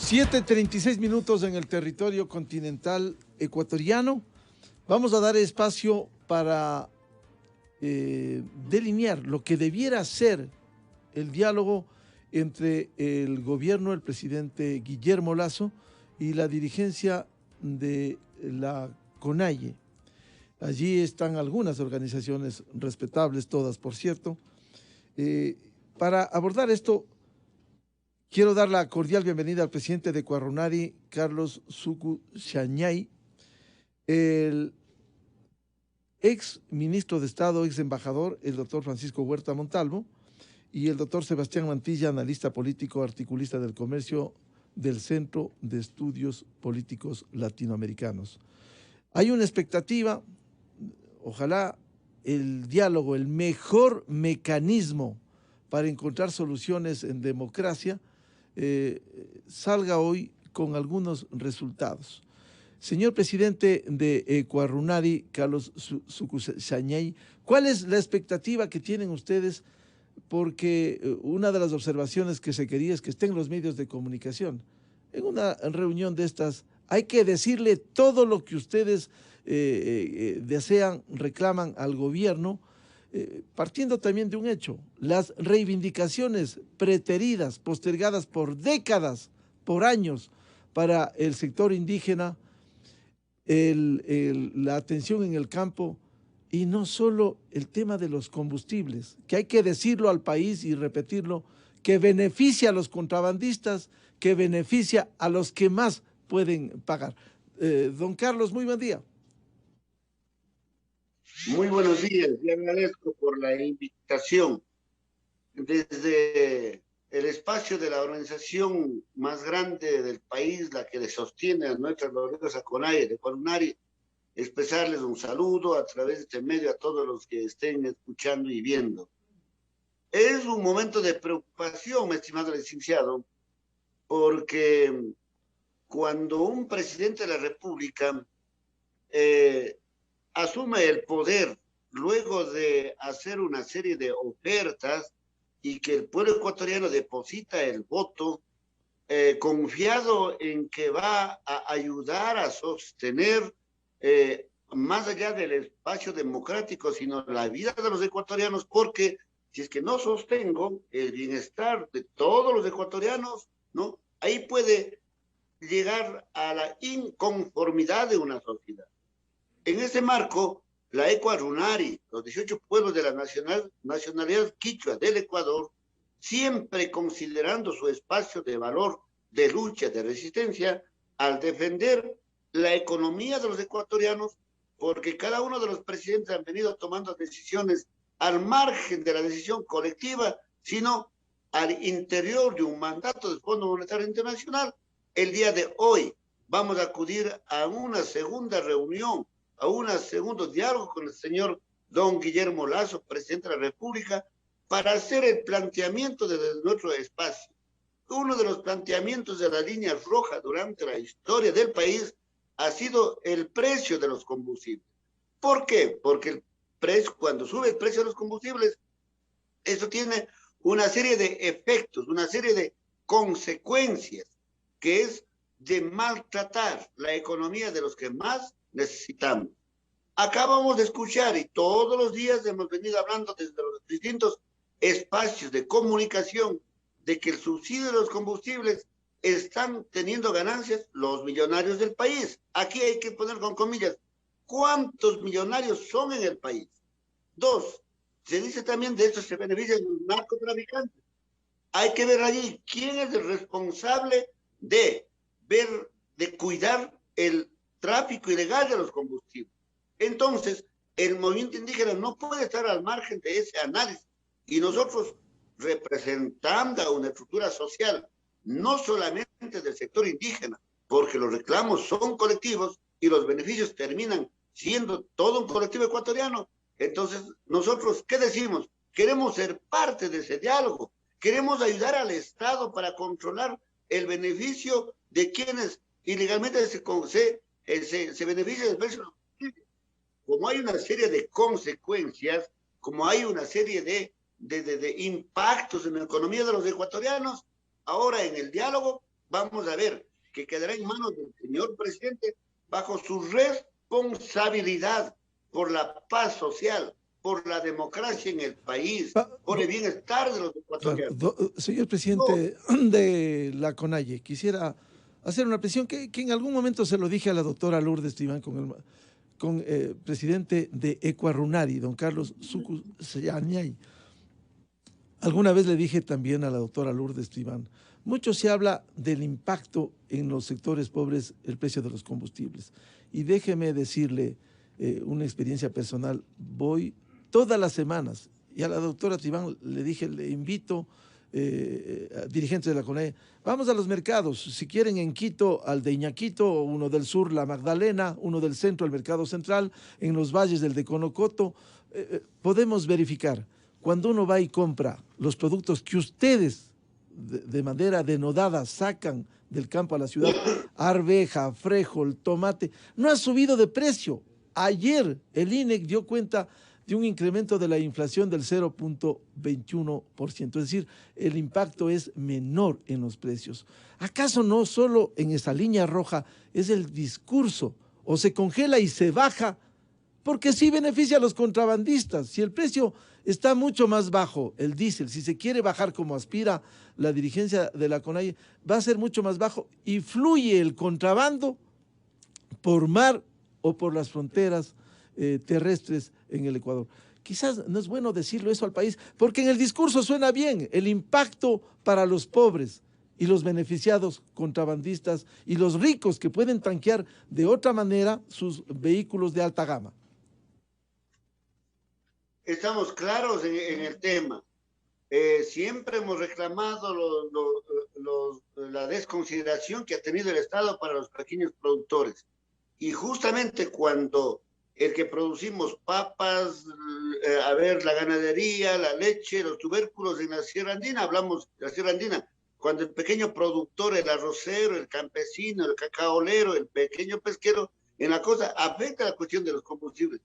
7:36 en el territorio continental ecuatoriano. Vamos a dar espacio para delinear lo que debiera ser el diálogo entre el gobierno, el presidente Guillermo Lasso y la dirigencia de la CONAIE. Allí están algunas organizaciones respetables, todas por cierto. Para abordar esto, quiero dar la cordial bienvenida al presidente de Ecuarunari, Carlos Sucú Xañay, el ex ministro de Estado, ex embajador, el doctor Francisco Huerta Montalvo, y el doctor Sebastián Mantilla, analista político, articulista del comercio del Centro de Estudios Políticos Latinoamericanos. Hay una expectativa, ojalá el diálogo, el mejor mecanismo para encontrar soluciones en democracia, salga hoy con algunos resultados. Señor presidente de Ecuarunari, Carlos Sucú Xañay, ¿cuál es la expectativa que tienen ustedes? Porque una de las observaciones que se quería es que estén los medios de comunicación. En una reunión de estas hay que decirle todo lo que ustedes desean, reclaman al gobierno, partiendo también de un hecho: las reivindicaciones preteridas, postergadas por décadas, por años, para el sector indígena, la atención en el campo, y no solo el tema de los combustibles, que hay que decirlo al país y repetirlo, que beneficia a los contrabandistas, que beneficia a los que más pueden pagar. Don Carlos, muy buen día. Muy buenos días, y agradezco por la invitación. Desde el espacio de la organización más grande del país, la que le sostiene a nuestra gloriosa CONAIE de Ecuarunari, expresarles un saludo a través de este medio a todos los que estén escuchando y viendo. Es un momento de preocupación, mi estimado licenciado, porque cuando un presidente de la República asume el poder luego de hacer una serie de ofertas y que el pueblo ecuatoriano deposita el voto, confiado en que va a ayudar a sostener, más allá del espacio democrático, sino la vida de los ecuatorianos, porque si es que no sostengo el bienestar de todos los ecuatorianos, ¿no? Ahí puede llegar a la inconformidad de una sociedad. En ese marco, la Ecuarunari, los 18 pueblos de la nacionalidad quichua del Ecuador, siempre considerando su espacio de valor, de lucha, de resistencia, al defender la economía de los ecuatorianos, porque cada uno de los presidentes han venido tomando decisiones al margen de la decisión colectiva, sino al interior de un mandato del Fondo Monetario Internacional. El día de hoy vamos a acudir a una segunda reunión, a un segundo diálogo con el señor don Guillermo Lasso, presidente de la República, para hacer el planteamiento desde nuestro espacio. Uno de los planteamientos de la línea roja durante la historia del país ha sido el precio de los combustibles. ¿Por qué? Porque el precio, cuando sube el precio de los combustibles, eso tiene una serie de efectos, una serie de consecuencias, que es de maltratar la economía de los que más necesitamos. Acabamos de escuchar, y todos los días hemos venido hablando desde los distintos espacios de comunicación, de que el subsidio de los combustibles están teniendo ganancias los millonarios del país. Aquí hay que poner con comillas, ¿cuántos millonarios son en el país? Dos, se dice también de esto se benefician los narcotraficantes. Hay que ver allí quién es el responsable de cuidar el tráfico ilegal de los combustibles. Entonces, el movimiento indígena no puede estar al margen de ese análisis, y nosotros, representando a una estructura social, no solamente del sector indígena, porque los reclamos son colectivos y los beneficios terminan siendo todo un colectivo ecuatoriano. Entonces, nosotros, ¿qué decimos? Queremos ser parte de ese diálogo, queremos ayudar al Estado para controlar el beneficio de quienes ilegalmente se benefician del precio. Como hay una serie de consecuencias, como hay una serie de impactos en la economía de los ecuatorianos, ahora en el diálogo vamos a ver que quedará en manos del señor presidente bajo su responsabilidad por la paz social, por la democracia en el país, por el bienestar de los Claro, ecuatorianos. señor No, presidente de la CONAIE, quisiera hacer una presión que en algún momento se lo dije a la doctora Lourdes Tribán con el presidente de Ecuarunari, don Carlos Sucus Seyañay. Alguna vez le dije también a la doctora Lourdes Tribán, mucho se habla del impacto en los sectores pobres el precio de los combustibles. Y déjeme decirle una experiencia personal, voy todas las semanas y a la doctora Tribán le dije, le invito a dirigentes de la CONAE, vamos a los mercados, si quieren en Quito, al de Iñaquito, uno del sur, la Magdalena, uno del centro, el Mercado Central, en los valles del de Conocoto, podemos verificar. Cuando uno va y compra los productos que ustedes de manera denodada sacan del campo a la ciudad, arveja, frijol, tomate, no ha subido de precio. Ayer el INEC dio cuenta de un incremento de la inflación del 0.21%, es decir, el impacto es menor en los precios. ¿Acaso no solo en esa línea roja es el discurso? O se congela y se baja, porque sí beneficia a los contrabandistas. Si el precio está mucho más bajo, el diésel, si se quiere bajar como aspira la dirigencia de la CONAIE, va a ser mucho más bajo y fluye el contrabando por mar o por las fronteras terrestres en el Ecuador. Quizás no es bueno decirlo eso al país, porque en el discurso suena bien el impacto para los pobres y los beneficiados contrabandistas y los ricos que pueden tanquear de otra manera sus vehículos de alta gama. estamos claros en el tema. Siempre hemos reclamado la desconsideración que ha tenido el Estado para los pequeños productores. Y justamente cuando el que producimos papas, a ver, la ganadería, la leche, los tubérculos en la Sierra Andina, hablamos de la Sierra Andina, cuando el pequeño productor, el arrocero, el campesino, el cacaolero, el pequeño pesquero, en la cosa afecta la cuestión de los combustibles.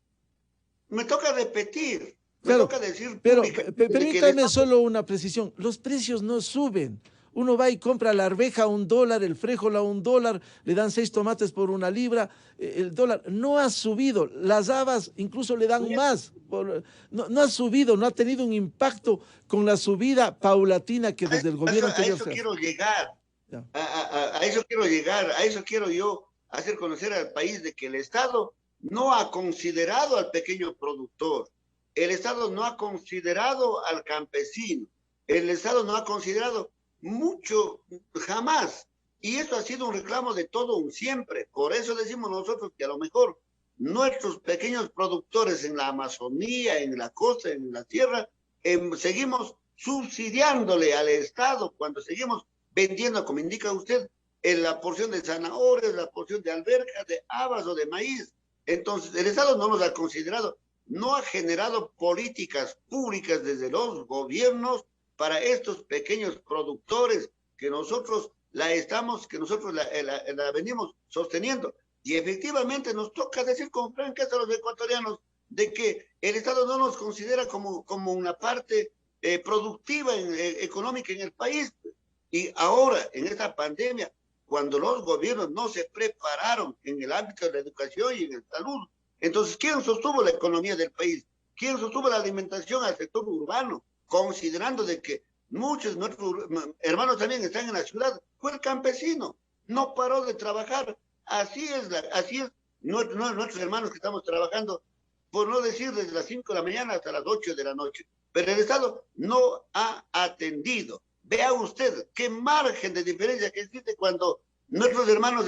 Me toca repetir, me Claro, toca decir pero públicamente que el permítame Estado. solo una precisión. Los precios no suben. Uno va y compra la arveja a $1, el frijol a $1, le dan 6 tomates por 1 libra. El dólar no ha subido. Las habas incluso le dan más. No ha subido, no ha tenido un impacto con la subida paulatina que desde el gobierno A anterior eso se hace. quiero llegar, Ya. a eso quiero llegar, a eso quiero yo hacer conocer al país de que el Estado no ha considerado al pequeño productor, el Estado no ha considerado al campesino, el Estado no ha considerado mucho, jamás. Y eso ha sido un reclamo de todo un siempre. Por eso decimos nosotros que a lo mejor nuestros pequeños productores en la Amazonía, en la costa, en la tierra, seguimos subsidiándole al Estado cuando seguimos vendiendo, como indica usted, en la porción de zanahorias, la porción de alberjas, de habas o de maíz. Entonces, el Estado no nos ha considerado, no ha generado políticas públicas desde los gobiernos para estos pequeños productores que nosotros la venimos sosteniendo. Y efectivamente nos toca decir con franqueza a los ecuatorianos de que el Estado no nos considera como una parte productiva, económica en el país. Y ahora, en esta pandemia, cuando los gobiernos no se prepararon en el ámbito de la educación y en el salud, entonces, ¿quién sostuvo la economía del país? ¿Quién sostuvo la alimentación al sector urbano? Considerando de que muchos de nuestros hermanos también están en la ciudad, fue el campesino, no paró de trabajar. Así es nuestros hermanos que estamos trabajando, por no decir desde las 5 de la mañana hasta las 8 de la noche. Pero el Estado no ha atendido. Vea usted qué margen de diferencia que existe cuando nuestros hermanos,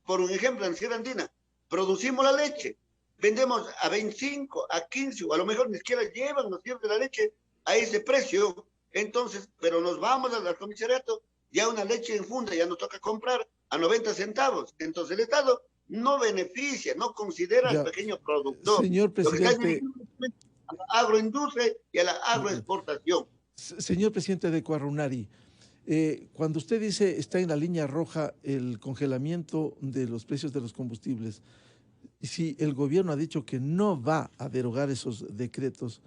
por un ejemplo, en Sierra Andina, producimos la leche, vendemos a 25, a 15, o a lo mejor ni siquiera llevan los cierres de la leche a ese precio. Entonces, pero nos vamos al comisariato, ya una leche en funda ya nos toca comprar a 90 centavos. Entonces el Estado no beneficia, no considera al Ya, pequeño productor. señor Lo que está presidente, dirigido a la agroindustria y a la agroexportación. señor presidente de Ecuarunari, cuando usted dice está en la línea roja el congelamiento de los precios de los combustibles, si el gobierno ha dicho que no va a derogar esos decretos,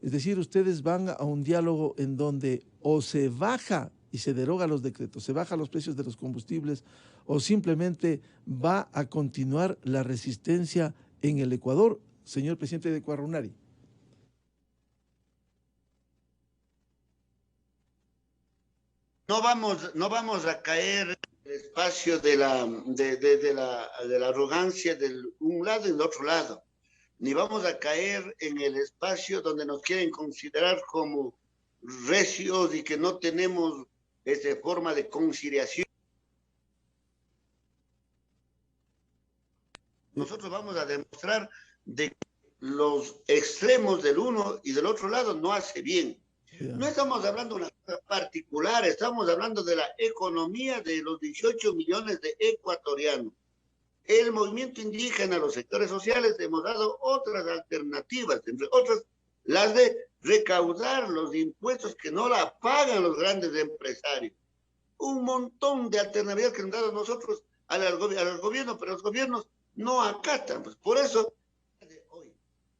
es decir, ustedes van a un diálogo en donde o se baja y se deroga los decretos, se bajan los precios de los combustibles o simplemente va a continuar la resistencia en el Ecuador, señor presidente de Cuarunari? No vamos a caer en el espacio de la arrogancia del un lado y del otro lado, ni vamos a caer en el espacio donde nos quieren considerar como recios y que no tenemos forma de conciliación. Nosotros vamos a demostrar de que los extremos del uno y del otro lado no hace bien. No estamos hablando de una cosa particular, estamos hablando de la economía de los 18 millones de ecuatorianos. El movimiento indígena, los sectores sociales, hemos dado otras alternativas, entre otras, las de recaudar los impuestos que no la pagan los grandes empresarios. Un montón de alternativas que han dado nosotros al gobierno, pero los gobiernos no acatan. Pues por eso, hoy,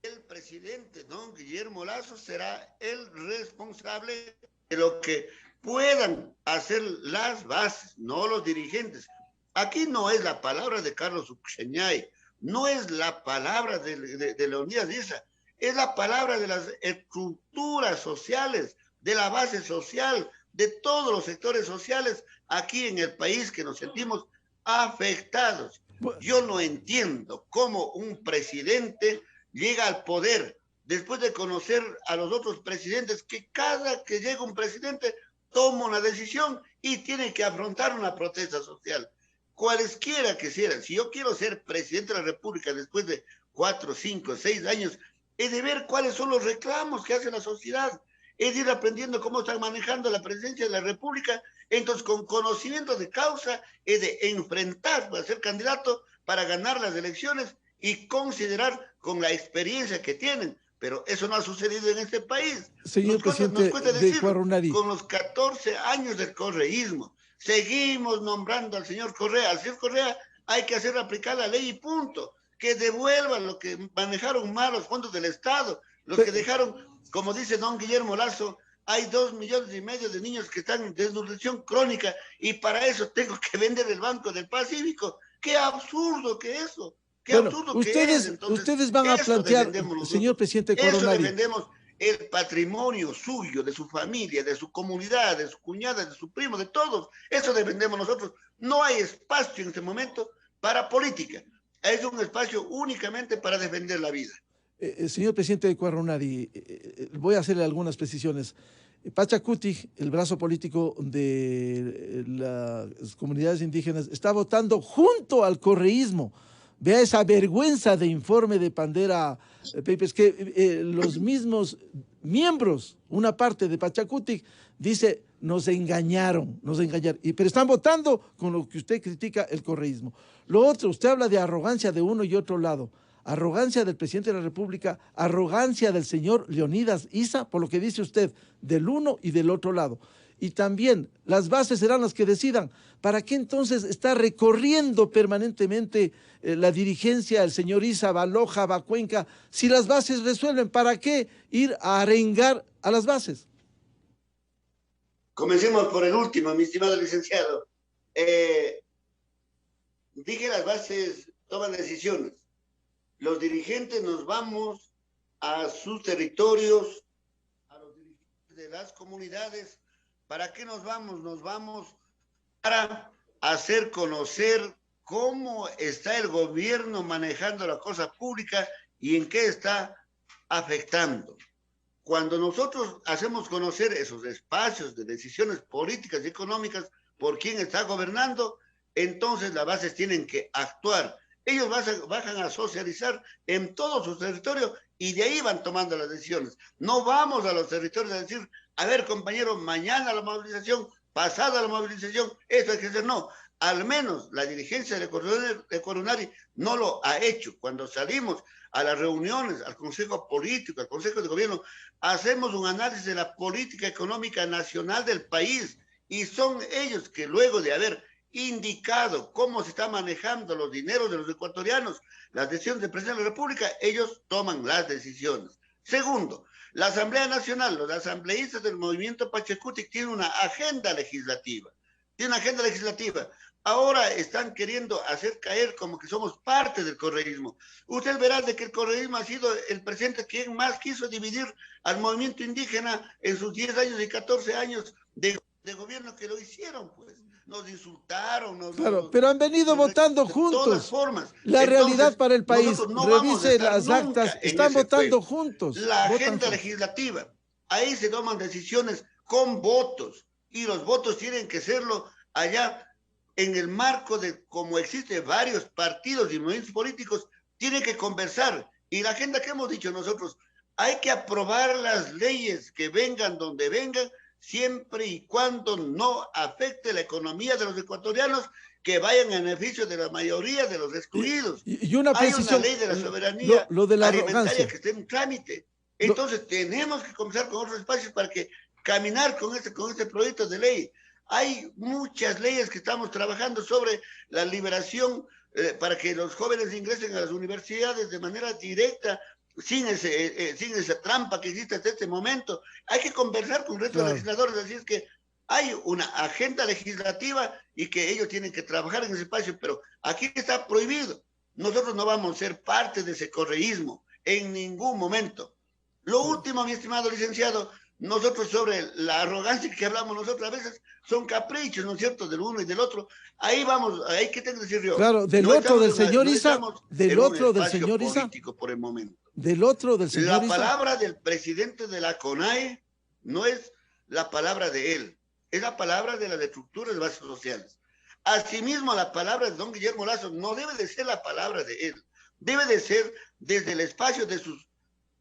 el presidente, don Guillermo Lasso, será el responsable de lo que puedan hacer las bases, no los dirigentes. Aquí no es la palabra de Carlos Ucseñay, no es la palabra de Leonidas Issa, es la palabra de las estructuras sociales, de la base social, de todos los sectores sociales aquí en el país que nos sentimos afectados. Yo no entiendo cómo un presidente llega al poder después de conocer a los otros presidentes, que cada que llega un presidente toma una decisión y tiene que afrontar una protesta social. Cualesquiera que sean, si yo quiero ser presidente de la República después de 4, 5, 6 años, es de ver cuáles son los reclamos que hace la sociedad, es de ir aprendiendo cómo están manejando la presidencia de la República. Entonces, con conocimiento de causa, es de enfrentar, para ser candidato, para ganar las elecciones y considerar con la experiencia que tienen. Pero eso no ha sucedido en este país. Señor presidente de Cuarunari, con los 14 años del correísmo, seguimos nombrando al señor Correa. Al señor Correa hay que hacer aplicar la ley y punto. Que devuelvan lo que manejaron mal los fondos del Estado, los que dejaron, como dice don Guillermo Lasso, hay 2,5 millones de niños que están en desnutrición crónica y para eso tengo que vender el Banco del Pacífico. ¡Qué absurdo que eso! ¡Qué absurdo que es! Entonces, ustedes van a plantear, señor presidente Cuarunari, eso defendemos el patrimonio suyo, de su familia, de su comunidad, de su cuñada, de su primo, de todos. Eso defendemos nosotros. No hay espacio en este momento para política. Es un espacio únicamente para defender la vida. Señor presidente de Cuarunari, voy a hacerle algunas precisiones. Pachacuti, el brazo político de las comunidades indígenas, está votando junto al correísmo. Vea esa vergüenza de informe de Pandera Papers, que los mismos miembros, una parte de Pachacuti, dice, nos engañaron, pero están votando con lo que usted critica el correísmo. Lo otro, usted habla de arrogancia de uno y otro lado, arrogancia del presidente de la República, arrogancia del señor Leonidas Issa, por lo que dice usted, del uno y del otro lado. Y también las bases serán las que decidan. ¿Para qué entonces está recorriendo permanentemente la dirigencia, el señor Issa, va a Loja, va a Cuenca? Si las bases resuelven, ¿para qué ir a arengar a las bases? Comencemos por el último, mi estimado licenciado. Dije, las bases toman decisiones. Los dirigentes nos vamos a sus territorios, a los dirigentes de las comunidades. ¿Para qué nos vamos? Nos vamos para hacer conocer cómo está el gobierno manejando la cosa pública y en qué está afectando. Cuando nosotros hacemos conocer esos espacios de decisiones políticas y económicas por quién está gobernando, entonces las bases tienen que actuar. Ellos bajan a socializar en todos sus territorios y de ahí van tomando las decisiones. No vamos a los territorios a decir, a ver, compañeros, mañana la movilización, pasada la movilización, esto hay que hacer. No, al menos la dirigencia de Cuarunari no lo ha hecho. Cuando salimos a las reuniones, al Consejo Político, al Consejo de Gobierno, hacemos un análisis de la política económica nacional del país y son ellos que luego de haber indicado cómo se está manejando los dineros de los ecuatorianos, las decisiones del presidente de la República, ellos toman las decisiones. Segundo, La Asamblea Nacional, los asambleístas del movimiento Pachacuti tienen una agenda legislativa. Tienen una agenda legislativa. Ahora están queriendo hacer caer como que somos parte del correísmo. Usted verá de que el correísmo ha sido el presidente quien más quiso dividir al movimiento indígena en sus 10 años y 14 años de gobierno que lo hicieron, pues. Nos insultaron. Claro, pero han venido votando juntos. De todas formas. La realidad para el país, no revise las actas, están votando juntos. La agenda legislativa, ahí se toman decisiones con votos, y los votos tienen que serlo allá en el marco de, como existen varios partidos y movimientos políticos, tienen que conversar. Y la agenda que hemos dicho nosotros, hay que aprobar las leyes que vengan donde vengan, siempre y cuando no afecte la economía de los ecuatorianos, que vayan en beneficio de la mayoría de los excluidos. Y una precisión, hay una ley de la soberanía lo de la alimentaria arrogancia que está en trámite. Entonces tenemos que comenzar con otros espacios para que caminar con este proyecto de ley. Hay muchas leyes que estamos trabajando sobre la liberación para que los jóvenes ingresen a las universidades de manera directa, sin esa trampa que existe hasta este momento. Hay que conversar con el resto de legisladores, así es que hay una agenda legislativa y que ellos tienen que trabajar en ese espacio, pero aquí está prohibido. Nosotros no vamos a ser parte de ese correísmo en ningún momento. Lo último, mi estimado licenciado, nosotros sobre la arrogancia que hablamos nosotros a veces son caprichos, ¿no es cierto?, del uno y del otro. Ahí vamos, ahí que tengo que decir yo. Claro, del otro del señor Isa, del otro del señor Isa. Político por el momento. Del otro del señor Isa. La palabra del presidente de la CONAE no es la palabra de él, es la palabra de las estructuras de bases sociales. Asimismo, la palabra de don Guillermo Lasso no debe de ser la palabra de él, debe de ser desde el espacio de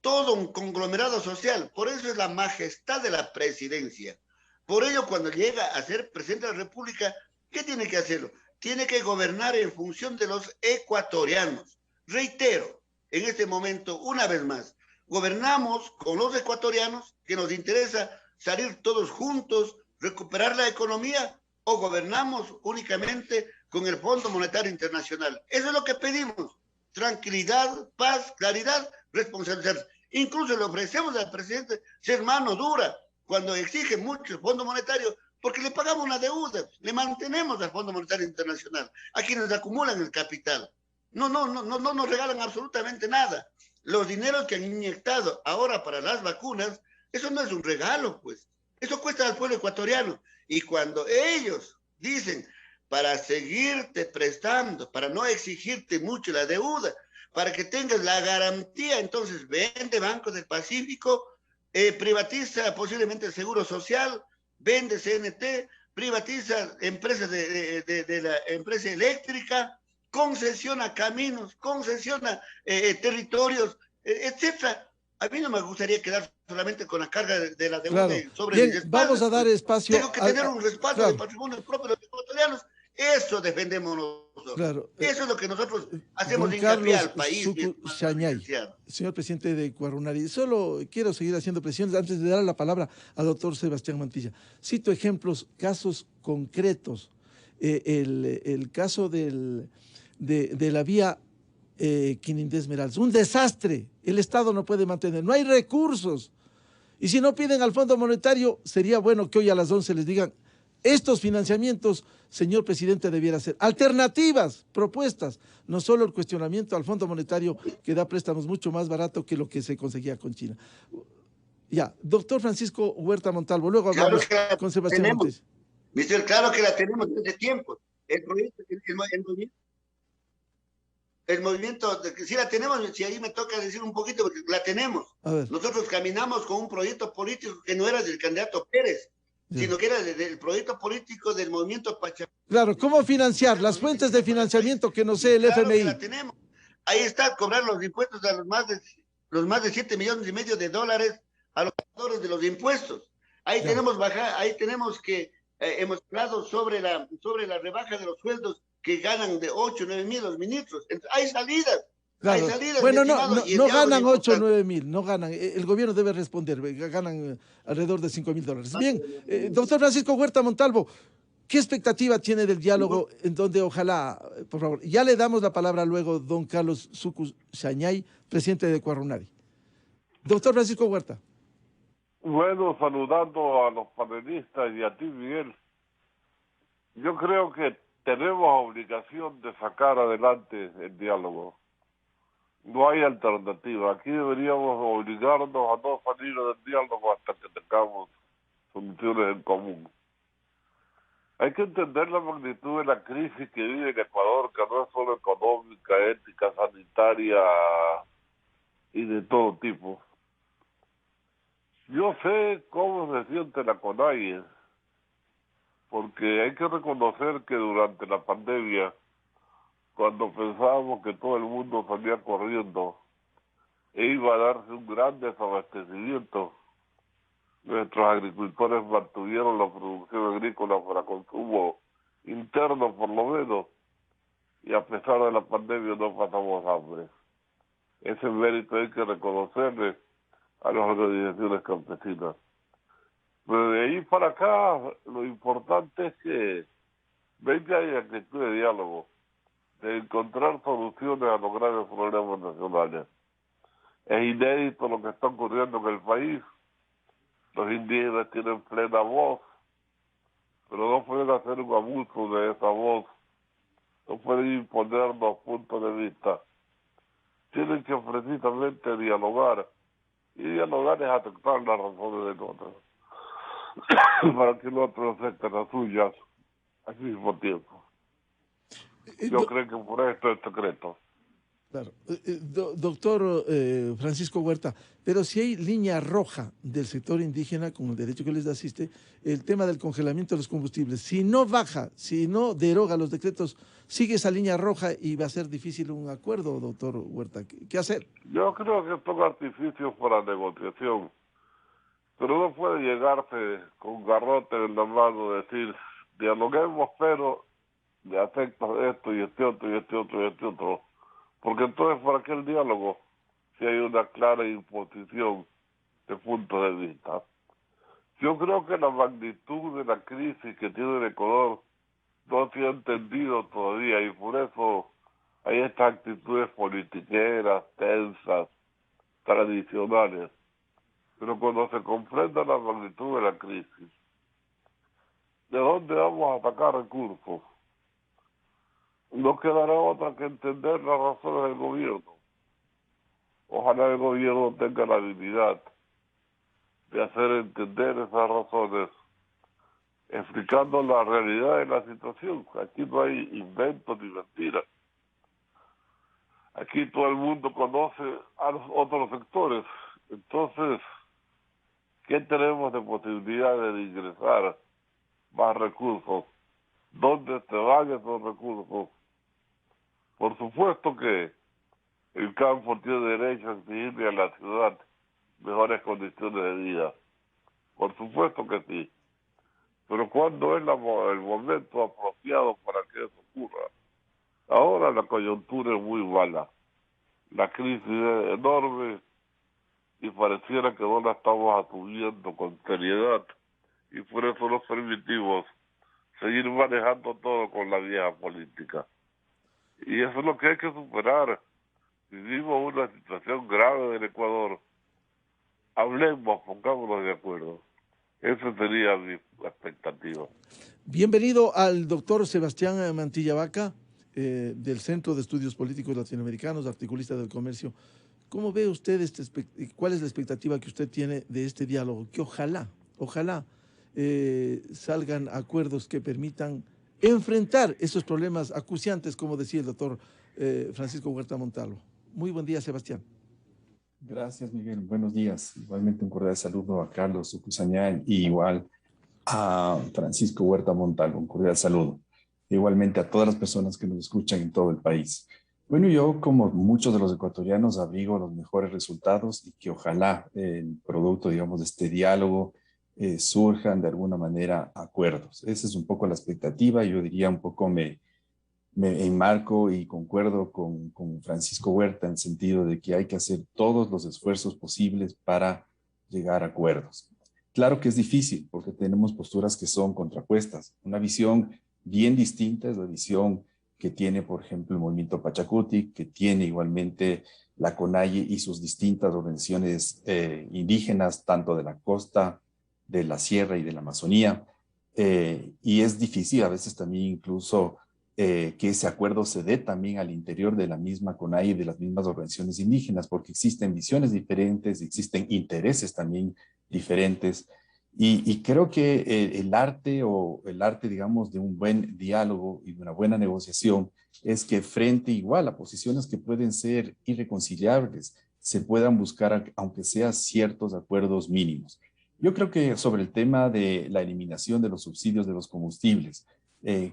todo un conglomerado social. Por eso es la majestad de la presidencia. Por ello, cuando llega a ser presidente de la República, ¿qué tiene que hacerlo? Tiene que gobernar en función de los ecuatorianos. Reitero, en este momento, una vez más, gobernamos con los ecuatorianos, que nos interesa salir todos juntos, recuperar la economía, o gobernamos únicamente con el Fondo Monetario Internacional. Eso es lo que pedimos. Tranquilidad, paz, claridad, responsabilidad. Incluso le ofrecemos al presidente ser mano dura cuando exige mucho el Fondo Monetario, porque le pagamos una deuda, le mantenemos al Fondo Monetario Internacional, a quienes acumulan el capital. No nos regalan absolutamente nada. Los dineros que han inyectado ahora para las vacunas, eso no es un regalo, pues. Eso cuesta al pueblo ecuatoriano. Y cuando ellos dicen, para seguirte prestando, para no exigirte mucho la deuda, para que tengas la garantía, entonces vende Banco del Pacífico, privatiza posiblemente el Seguro Social, vende CNT, privatiza empresas de la empresa eléctrica, concesiona caminos, concesiona territorios, etcétera. A mí no me gustaría quedar solamente con la carga de la deuda sobre Bien, mis espaldas. vamos a dar espacio. Tengo que tener un respaldo del patrimonio propio de los ecuatorianos. Eso defendemos nosotros. Claro. Eso es lo que nosotros hacemos hincapié al país. Señor presidente de Cuarunari, solo quiero seguir haciendo presiones antes de dar la palabra al doctor Sebastián Mantilla. Cito ejemplos, casos concretos. El caso de la vía Quinindé Esmeraldas, un desastre. El Estado no puede mantener, no hay recursos. Y si no piden al Fondo Monetario, sería bueno que hoy a las 11 les digan, estos financiamientos, señor presidente, debiera ser alternativas, propuestas, no solo el cuestionamiento al Fondo Monetario que da préstamos mucho más barato que lo que se conseguía con China. Ya, doctor Francisco Huerta Montalvo, luego hablamos con Sebastián Montes. Mister, claro que la tenemos desde tiempo. El movimiento, sí la tenemos, si ahí me toca decir un poquito, porque la tenemos. Nosotros caminamos con un proyecto político que no era del candidato Pérez, sino que era del proyecto político del movimiento Pachacuti. Claro, ¿cómo financiar? Las fuentes de financiamiento que no sé el FMI. Que la tenemos. Ahí está, cobrar los impuestos a los más de 7,5 millones de dólares a los pagadores de los impuestos. Ahí tenemos que hemos hablado sobre la rebaja de los sueldos que ganan de 8 o 9 mil los ministros. Hay salidas. Claro. Hay salidas, bueno, no ganan 8 o 9 mil, no ganan. El gobierno debe responder, ganan alrededor de $5,000. Bien, doctor Francisco Huerta Montalvo, ¿qué expectativa tiene del diálogo en donde ojalá, por favor, ya le damos la palabra luego don Carlos Sucus Sañay, presidente de Cuarunari? Doctor Francisco Huerta. Bueno, saludando a los panelistas y a ti, Miguel. Yo creo que tenemos obligación de sacar adelante el diálogo. No hay alternativa. Aquí deberíamos obligarnos a no salir del diálogo hasta que tengamos soluciones en común. Hay que entender la magnitud de la crisis que vive en Ecuador, que no es solo económica, ética, sanitaria y de todo tipo. Yo sé cómo se siente la CONAIE, porque hay que reconocer que durante la pandemia, cuando pensábamos que todo el mundo salía corriendo e iba a darse un gran desabastecimiento, nuestros agricultores mantuvieron la producción agrícola para consumo interno por lo menos, y a pesar de la pandemia no pasamos hambre. Ese mérito hay que reconocerle a las organizaciones campesinas. Pero de ahí para acá, lo importante es que venga hay actitud de diálogo, de encontrar soluciones a los graves problemas nacionales. Es inédito lo que está ocurriendo en el país. Los indígenas tienen plena voz, pero no pueden hacer un abuso de esa voz. No pueden imponernos puntos de vista. Tienen que precisamente dialogar. Y dialogar es aceptar las razones del otro, para que el otro acepte las suyas al mismo tiempo. Yo creo que por esto es secreto. Claro. Doctor Francisco Huerta, pero si hay línea roja del sector indígena, con el derecho que les asiste, el tema del congelamiento de los combustibles, si no baja, si no deroga los decretos, sigue esa línea roja y va a ser difícil un acuerdo, doctor Huerta. ¿Qué hacer? Yo creo que son artificios para negociación, pero no puede llegarse con garrote en la mano y decir, dialoguemos, pero le acepto esto y este otro y este otro y este otro. Porque entonces, ¿para qué el diálogo si hay una clara imposición de puntos de vista? Yo creo que la magnitud de la crisis que tiene el Ecuador no se ha entendido todavía, y por eso hay estas actitudes politiqueras, tensas, tradicionales. Pero cuando se comprenda la magnitud de la crisis, ¿de dónde vamos a sacar recursos? No quedará otra que entender las razones del gobierno. Ojalá el gobierno tenga la habilidad de hacer entender esas razones, explicando la realidad de la situación. Aquí no hay inventos ni mentiras. Aquí todo el mundo conoce a los otros sectores. Entonces, ¿qué tenemos de posibilidades de ingresar más recursos? ¿Dónde se van esos recursos? Por supuesto que el campo tiene derecho a exigirle a la ciudad mejores condiciones de vida. Por supuesto que sí. Pero ¿cuándo es el momento apropiado para que eso ocurra? Ahora la coyuntura es muy mala. La crisis es enorme y pareciera que no la estamos asumiendo con seriedad. Y por eso nos permitimos seguir manejando todo con la vieja política. Y eso es lo que hay que superar. Vivimos una situación grave del Ecuador. Hablemos, pongámonos de acuerdo. Esa sería mi expectativa. Bienvenido al doctor Sebastián Mantilla Vaca, del Centro de Estudios Políticos Latinoamericanos, articulista del comercio. ¿Cómo ve usted cuál es la expectativa que usted tiene de este diálogo? Que ojalá salgan acuerdos que permitan enfrentar esos problemas acuciantes, como decía el doctor Francisco Huerta Montalvo. Muy buen día, Sebastián. Gracias, Miguel. Buenos días. Igualmente un cordial saludo a Carlos Ucusañán y igual a Francisco Huerta Montalvo. Un cordial saludo. Igualmente a todas las personas que nos escuchan en todo el país. Bueno, yo, como muchos de los ecuatorianos, abrigo los mejores resultados y que ojalá el producto, digamos, de este diálogo surjan de alguna manera acuerdos. Esa es un poco la expectativa. Yo diría un poco me enmarco y concuerdo con Francisco Huerta en el sentido de que hay que hacer todos los esfuerzos posibles para llegar a acuerdos. Claro que es difícil porque tenemos posturas que son contrapuestas. Una visión bien distinta es la visión que tiene, por ejemplo, el movimiento Pachacutic, que tiene igualmente la CONAIE y sus distintas organizaciones indígenas, tanto de la costa, de la sierra y de la Amazonía. Y es difícil a veces también incluso que ese acuerdo se dé también al interior de la misma CONAIE y de las mismas organizaciones indígenas, porque existen visiones diferentes, existen intereses también diferentes. Y creo que el arte digamos, de un buen diálogo y de una buena negociación es que frente igual a posiciones que pueden ser irreconciliables, se puedan buscar, aunque sea ciertos acuerdos mínimos. Yo creo que sobre el tema de la eliminación de los subsidios de los combustibles,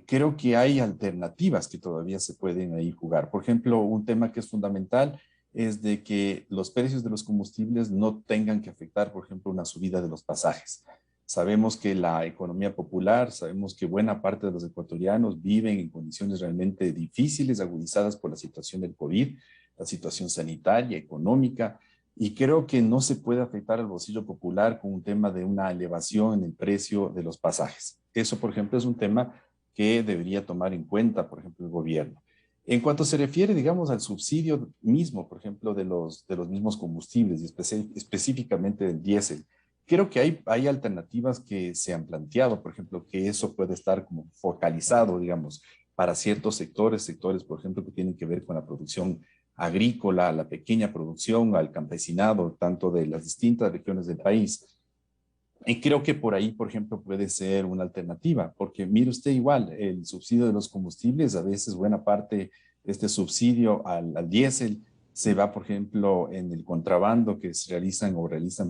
creo que hay alternativas que todavía se pueden ahí jugar. Por ejemplo, un tema que es fundamental es de que los precios de los combustibles no tengan que afectar, por ejemplo, una subida de los pasajes. Sabemos que la economía popular, sabemos que buena parte de los ecuatorianos viven en condiciones realmente difíciles, agudizadas por la situación del COVID, la situación sanitaria, económica, y creo que no se puede afectar al bolsillo popular con un tema de una elevación en el precio de los pasajes. Eso, por ejemplo, es un tema que debería tomar en cuenta, por ejemplo, el gobierno. En cuanto se refiere, digamos, al subsidio mismo, por ejemplo, de los mismos combustibles y específicamente del diésel, creo que hay alternativas que se han planteado, por ejemplo, que eso puede estar como focalizado, digamos, para ciertos sectores, por ejemplo, que tienen que ver con la producción agrícola, la pequeña producción, al campesinado, tanto de las distintas regiones del país. Y creo que por ahí, por ejemplo, puede ser una alternativa, porque mire usted igual, el subsidio de los combustibles, a veces buena parte de este subsidio al diésel se va, por ejemplo, en el contrabando que se realizan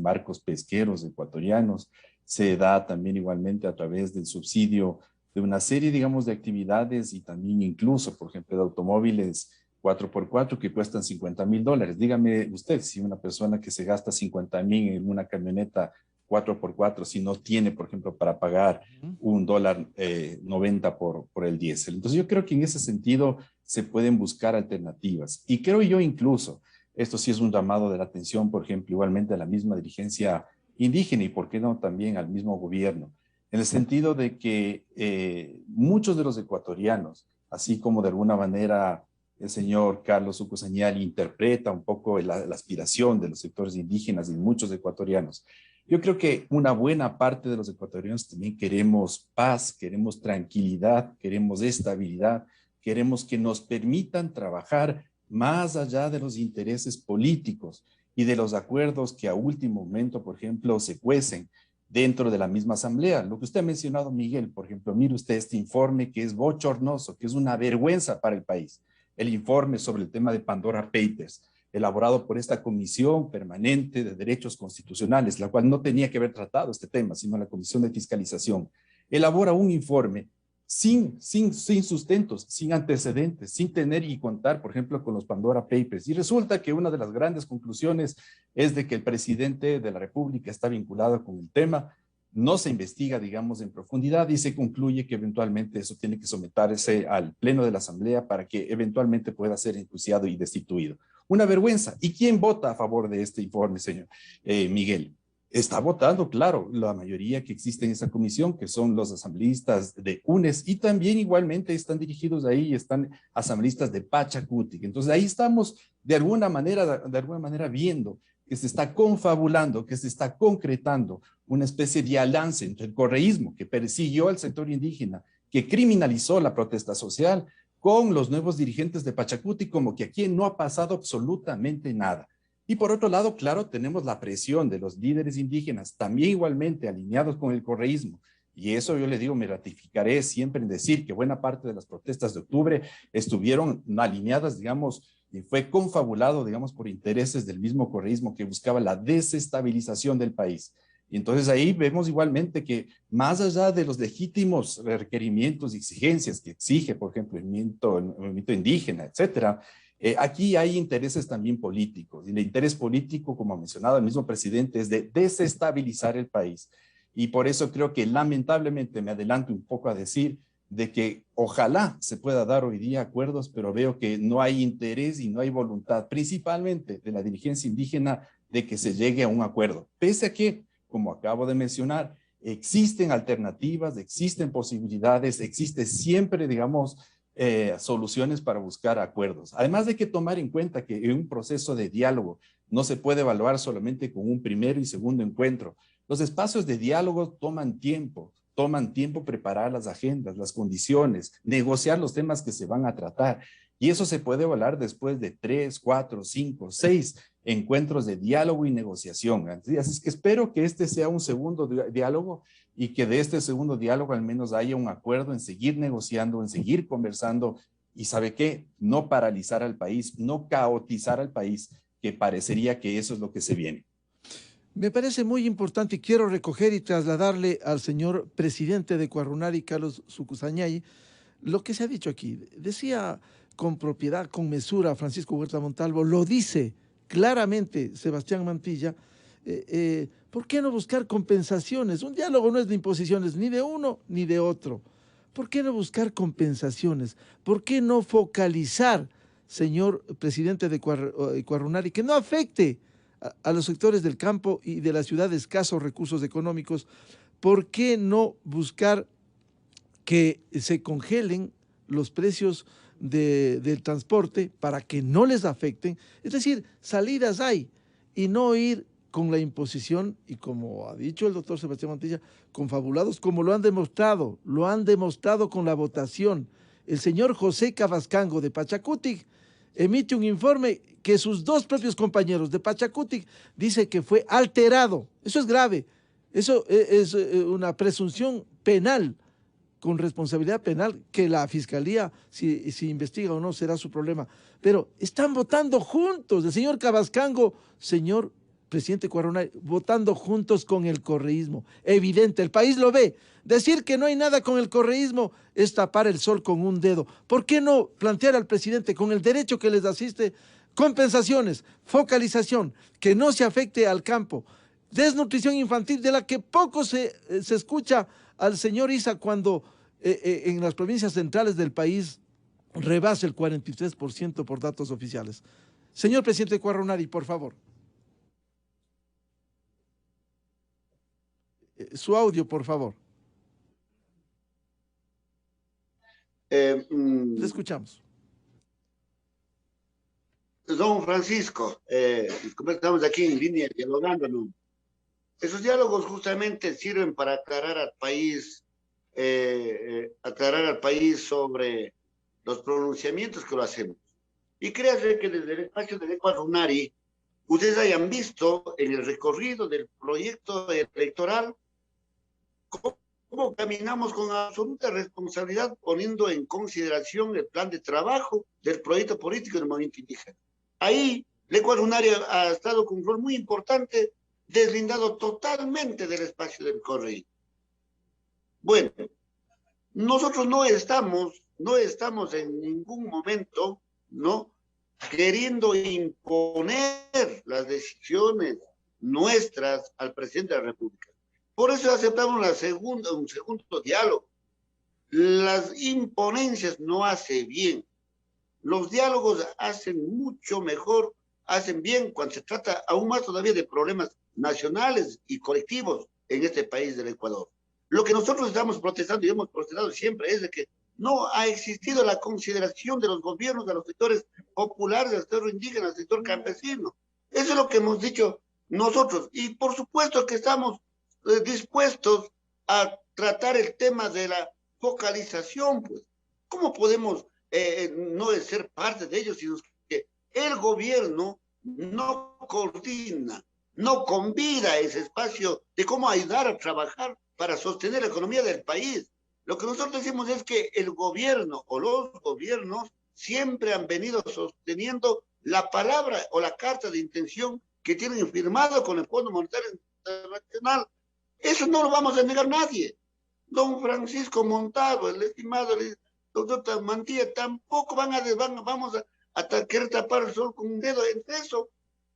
barcos pesqueros ecuatorianos, se da también igualmente a través del subsidio de una serie, digamos, de actividades y también incluso, por ejemplo, de automóviles 4x4 que cuestan $50,000. Dígame usted, si una persona que se gasta 50,000 en una camioneta 4x4, si no tiene, por ejemplo, para pagar $1.90 por el diésel. Entonces yo creo que en ese sentido se pueden buscar alternativas. Y creo yo incluso, esto sí es un llamado de la atención, por ejemplo, igualmente a la misma dirigencia indígena y por qué no también al mismo gobierno, en el sentido de que muchos de los ecuatorianos, así como de alguna manera el señor Carlos Ucusañal interpreta un poco la aspiración de los sectores indígenas y muchos ecuatorianos, yo creo que una buena parte de los ecuatorianos también queremos paz, queremos tranquilidad, queremos estabilidad, queremos que nos permitan trabajar más allá de los intereses políticos y de los acuerdos que a último momento, por ejemplo, se cuecen dentro de la misma asamblea. Lo que usted ha mencionado, Miguel, por ejemplo, mire usted este informe que es bochornoso, que es una vergüenza para el país. El informe sobre el tema de Pandora Papers, elaborado por esta Comisión Permanente de Derechos Constitucionales, la cual no tenía que haber tratado este tema, sino la Comisión de Fiscalización, elabora un informe sin sustentos, sin antecedentes, sin tener y contar, por ejemplo, con los Pandora Papers. Y resulta que una de las grandes conclusiones es de que el presidente de la República está vinculado con el tema, no se investiga, digamos, en profundidad y se concluye que eventualmente eso tiene que someterse al Pleno de la Asamblea para que eventualmente pueda ser enjuiciado y destituido. Una vergüenza. ¿Y quién vota a favor de este informe, señor Miguel? Está votando, claro, la mayoría que existe en esa comisión, que son los asambleístas de UNES y también igualmente están dirigidos ahí, están asambleístas de Pachacutic. Entonces ahí estamos de alguna manera viendo que se está confabulando, que se está concretando una especie de alianza entre el correísmo que persiguió al sector indígena, que criminalizó la protesta social, con los nuevos dirigentes de Pachacutic, como que aquí no ha pasado absolutamente nada. Y por otro lado, claro, tenemos la presión de los líderes indígenas, también igualmente alineados con el correísmo. Y eso yo le digo, me ratificaré siempre en decir que buena parte de las protestas de octubre estuvieron alineadas, digamos, y fue confabulado, digamos, por intereses del mismo correísmo que buscaba la desestabilización del país. Y entonces ahí vemos igualmente que más allá de los legítimos requerimientos y exigencias que exige, por ejemplo, el movimiento indígena, etcétera, aquí hay intereses también políticos. Y el interés político, como ha mencionado el mismo presidente, es de desestabilizar el país. Y por eso creo que lamentablemente me adelanto un poco a decir de que ojalá se pueda dar hoy día acuerdos, pero veo que no hay interés y no hay voluntad, principalmente de la dirigencia indígena, de que se llegue a un acuerdo. Pese a que, como acabo de mencionar, existen alternativas, existen posibilidades, existe siempre, digamos, soluciones para buscar acuerdos. Además de que tomar en cuenta que en un proceso de diálogo no se puede evaluar solamente con un primero y segundo encuentro. Los espacios de diálogo toman tiempo preparar las agendas, las condiciones, negociar los temas que se van a tratar. Y eso se puede evaluar después de 3, 4, 5, 6 encuentros de diálogo y negociación. Así es que espero que este sea un segundo diálogo y que de este segundo diálogo al menos haya un acuerdo en seguir negociando, en seguir conversando y ¿sabe qué? No paralizar al país, no caotizar al país, que parecería que eso es lo que se viene. Me parece muy importante y quiero recoger y trasladarle al señor presidente de Cuarunari, Carlos Sucusañay, lo que se ha dicho aquí. Decía con propiedad, con mesura, Francisco Huerta Montalvo, lo dice claramente Sebastián Mantilla. ¿Por qué no buscar compensaciones? Un diálogo no es de imposiciones ni de uno ni de otro. ¿Por qué no buscar compensaciones? ¿Por qué no focalizar, señor presidente de Cuarunari, que no afecte a los sectores del campo y de la ciudad de escasos recursos económicos? ¿Por qué no buscar que se congelen los precios del transporte para que no les afecten? Es decir, salidas hay y no ir con la imposición y, como ha dicho el doctor Sebastián Mantilla, confabulados, como lo han demostrado con la votación. El señor José Cavascango de Pachacutic emite un informe que sus dos propios compañeros de Pachacutic dice que fue alterado. Eso es grave, eso es una presunción penal, con responsabilidad penal, que la fiscalía, si investiga o no, será su problema. Pero están votando juntos, el señor Cavascango, señor presidente Cuarunari, votando juntos con el correísmo. Evidente, el país lo ve. Decir que no hay nada con el correísmo es tapar el sol con un dedo. ¿Por qué no plantear al presidente, con el derecho que les asiste, compensaciones, focalización, que no se afecte al campo? Desnutrición infantil, de la que poco se escucha al señor Isa cuando en las provincias centrales del país rebasa el 43% por datos oficiales. Señor presidente Cuarunari, por favor. Su audio, por favor. Le escuchamos. Don Francisco, como estamos aquí en línea dialogando, ¿no? Esos diálogos justamente sirven para aclarar al país sobre los pronunciamientos que lo hacemos. Y créanme que desde el espacio de Cuarunari, ustedes hayan visto en el recorrido del proyecto electoral cómo caminamos con absoluta responsabilidad, poniendo en consideración el plan de trabajo del proyecto político del movimiento indígena. Ahí, Cuarunari ha estado con un rol muy importante, deslindado totalmente del espacio del correísmo. Bueno, nosotros no estamos en ningún momento, ¿no?, queriendo imponer las decisiones nuestras al presidente de la República. Por eso aceptamos un segundo diálogo. Las imponencias no hacen bien. Los diálogos hacen mucho mejor, hacen bien cuando se trata aún más todavía de problemas nacionales y colectivos en este país del Ecuador. Lo que nosotros estamos protestando y hemos protestado siempre es de que no ha existido la consideración de los gobiernos de los sectores populares, del sector indígena, del sector campesino. Eso es lo que hemos dicho nosotros. Y por supuesto que estamos dispuestos a tratar el tema de la focalización, pues. ¿Cómo podemos no ser parte de ellos, sino que el gobierno no coordina, no convida ese espacio de cómo ayudar a trabajar para sostener la economía del país? Lo que nosotros decimos es que el gobierno o los gobiernos siempre han venido sosteniendo la palabra o la carta de intención que tienen firmado con el Fondo Monetario Internacional. Eso no lo vamos a negar nadie. Don Francisco Montalvo, el estimado doctor Mantilla, tampoco vamos a querer tapar el sol con un dedo. Entre eso,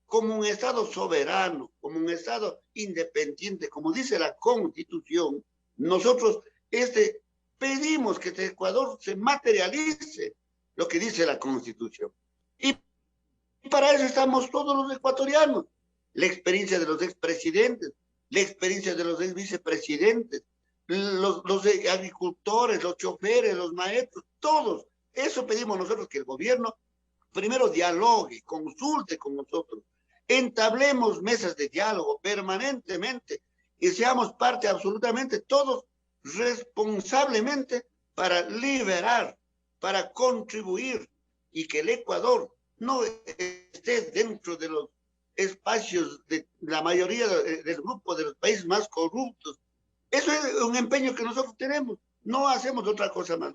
como un Estado soberano, como un Estado independiente, como dice la Constitución, nosotros pedimos que Ecuador se materialice lo que dice la Constitución. Y para eso estamos todos los ecuatorianos. La experiencia de los expresidentes, la experiencia de los exvicepresidentes, los agricultores, los choferes, los maestros, todos Eso pedimos nosotros, que el gobierno primero dialogue, consulte con nosotros, entablemos mesas de diálogo permanentemente y seamos parte absolutamente todos responsablemente para liberar, para contribuir y que el Ecuador no esté dentro de los espacios de la mayoría del grupo de los países más corruptos. Eso es un empeño que nosotros tenemos. No hacemos otra cosa más.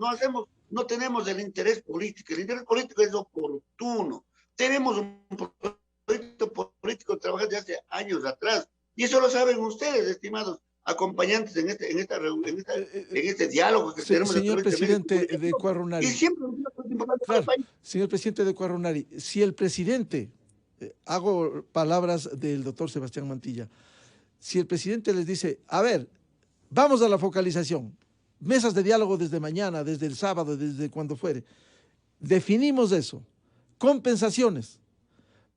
No tenemos el interés político. El interés político es oportuno. Tenemos un proyecto político trabajado desde hace años atrás. Y eso lo saben ustedes, estimados acompañantes en este diálogo que tenemos. Señor presidente de Cuarunari. Y siempre es importante para el país. Señor presidente de Cuarunari, si el presidente, hago palabras del doctor Sebastián Mantilla, si el presidente les dice, a ver, vamos a la focalización, mesas de diálogo desde mañana, desde el sábado, desde cuando fuere, definimos eso, compensaciones,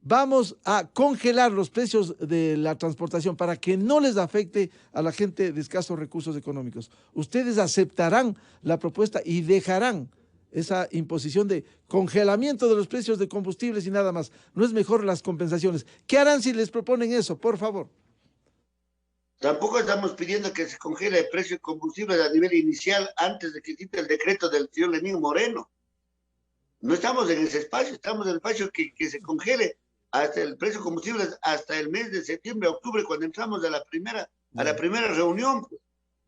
vamos a congelar los precios de la transportación para que no les afecte a la gente de escasos recursos económicos. ¿Ustedes aceptarán la propuesta y dejarán esa imposición de congelamiento de los precios de combustibles y nada más? ¿No es mejor las compensaciones? ¿Qué harán si les proponen eso, por favor? Tampoco estamos pidiendo que se congele el precio de combustible a nivel inicial antes de que exista el decreto del señor Lenín Moreno. No estamos en ese espacio, estamos en el espacio que se congele hasta el precio de combustible hasta el mes de septiembre, octubre, cuando entramos a la primera reunión.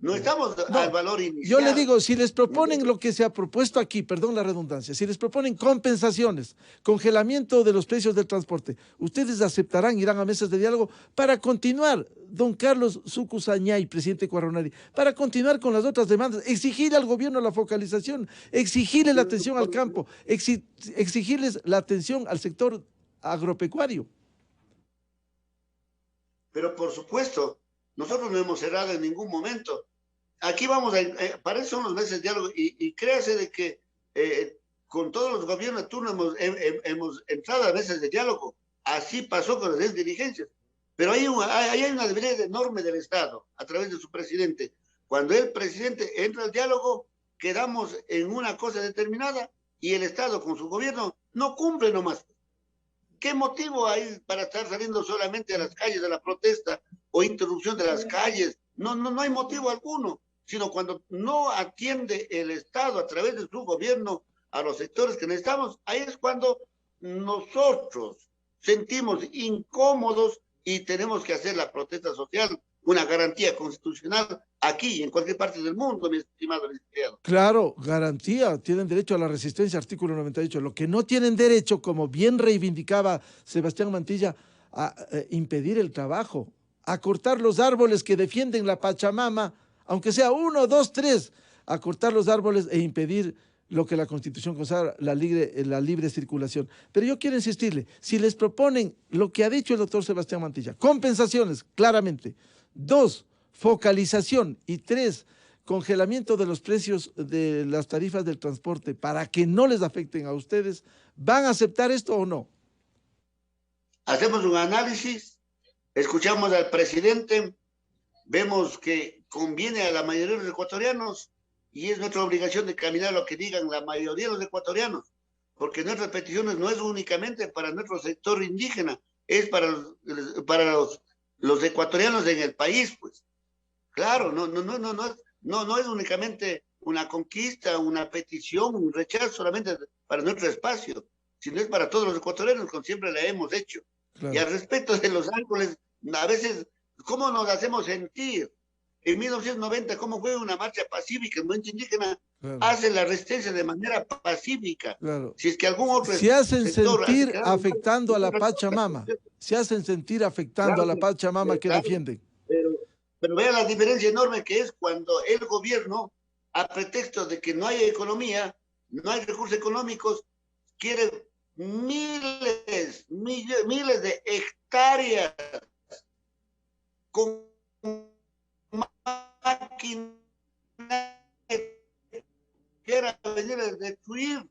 No estamos al valor inicial. Yo le digo, si les proponen lo que se ha propuesto aquí, perdón la redundancia, si les proponen compensaciones, congelamiento de los precios del transporte, ¿ustedes aceptarán, irán a mesas de diálogo para continuar, don Carlos Sucus Añay, presidente de Cuarunari, para continuar con las otras demandas, exigir al gobierno la focalización, exigirle la atención al campo, exigirles la atención al sector agropecuario? Pero por supuesto, nosotros no hemos cerrado en ningún momento. Aquí vamos para eso son los meses de diálogo y créase de que con todos los gobiernos de turno hemos entrado a meses de diálogo. Así pasó con las dirigencias. Pero hay una debilidad enorme del Estado a través de su presidente. Cuando el presidente entra al diálogo, quedamos en una cosa determinada y el Estado con su gobierno no cumple nomás. ¿Qué motivo hay para estar saliendo solamente a las calles de la protesta o interrupción de las calles? No hay motivo alguno, sino cuando no atiende el Estado a través de su gobierno a los sectores que necesitamos, ahí es cuando nosotros sentimos incómodos y tenemos que hacer la protesta social, una garantía constitucional aquí y en cualquier parte del mundo, mi estimado licenciado. Claro, garantía, tienen derecho a la resistencia, artículo 98. Lo que no tienen derecho, como bien reivindicaba Sebastián Mantilla, a impedir el trabajo, a cortar los árboles que defienden la Pachamama, aunque sea 1, 2, 3, a cortar los árboles e impedir lo que la Constitución consagra, la libre circulación. Pero yo quiero insistirle, si les proponen lo que ha dicho el doctor Sebastián Mantilla, compensaciones, claramente, 2, focalización y 3, congelamiento de los precios de las tarifas del transporte para que no les afecten a ustedes, ¿van a aceptar esto o no? Hacemos un análisis, escuchamos al presidente, vemos que conviene a la mayoría de los ecuatorianos y es nuestra obligación de caminar lo que digan la mayoría de los ecuatorianos, porque nuestras peticiones no es únicamente para nuestro sector indígena, es para los ecuatorianos en el país, pues. Claro, no es únicamente una conquista, una petición, un rechazo solamente para nuestro espacio, sino es para todos los ecuatorianos, como siempre la hemos hecho. Claro. Y al respecto de los árboles, a veces, ¿cómo nos hacemos sentir? En 1990, ¿cómo fue una marcha pacífica? El movimiento indígena hace la resistencia de manera pacífica. Claro. Si es que algún otro se hacen sentir afectando a la Pachamama. Se hacen sentir afectando a la Pachamama que defienden. Pero vea la diferencia enorme que es cuando el gobierno, a pretexto de que no hay economía, no hay recursos económicos, quiere miles de hectáreas con máquinas que quieran venir a destruir.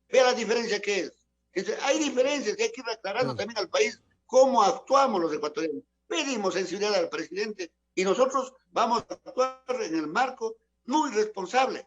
Vea la diferencia que es. Entonces, hay diferencias que hay que ir aclarando también al país cómo actuamos los ecuatorianos. Pedimos sensibilidad al presidente y nosotros vamos a actuar en el marco muy responsable.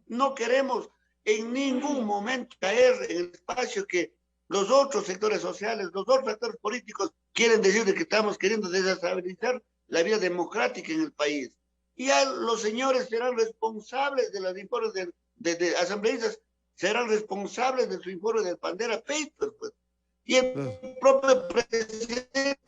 No queremos en ningún momento caer en el espacio que los otros sectores sociales, los otros sectores políticos quieren decir de que estamos queriendo desestabilizar la vida democrática en el país. Y ya los señores serán responsables de los informes de asambleístas, serán responsables de su informe del Pandera Papers, pues. Y el propio presidente,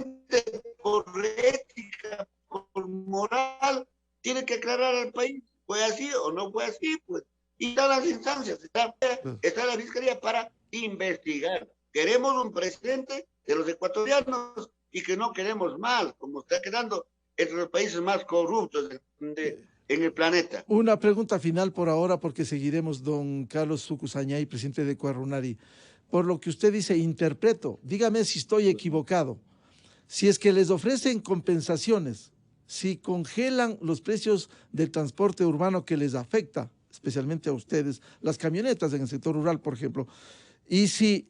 por ética, por moral, tiene que aclarar al país, ¿fue así o no fue así? Pues. Y están las instancias, está la Fiscalía para investigar. Queremos un presidente de los ecuatorianos y que no queremos mal, como está quedando entre los países más corruptos en el planeta. Una pregunta final por ahora, porque seguiremos, don Carlos Sucusañay, presidente de Cuarunari. Por lo que usted dice, interpreto, dígame si estoy equivocado. Si es que les ofrecen compensaciones, si congelan los precios del transporte urbano que les afecta, especialmente a ustedes, las camionetas en el sector rural, por ejemplo, y si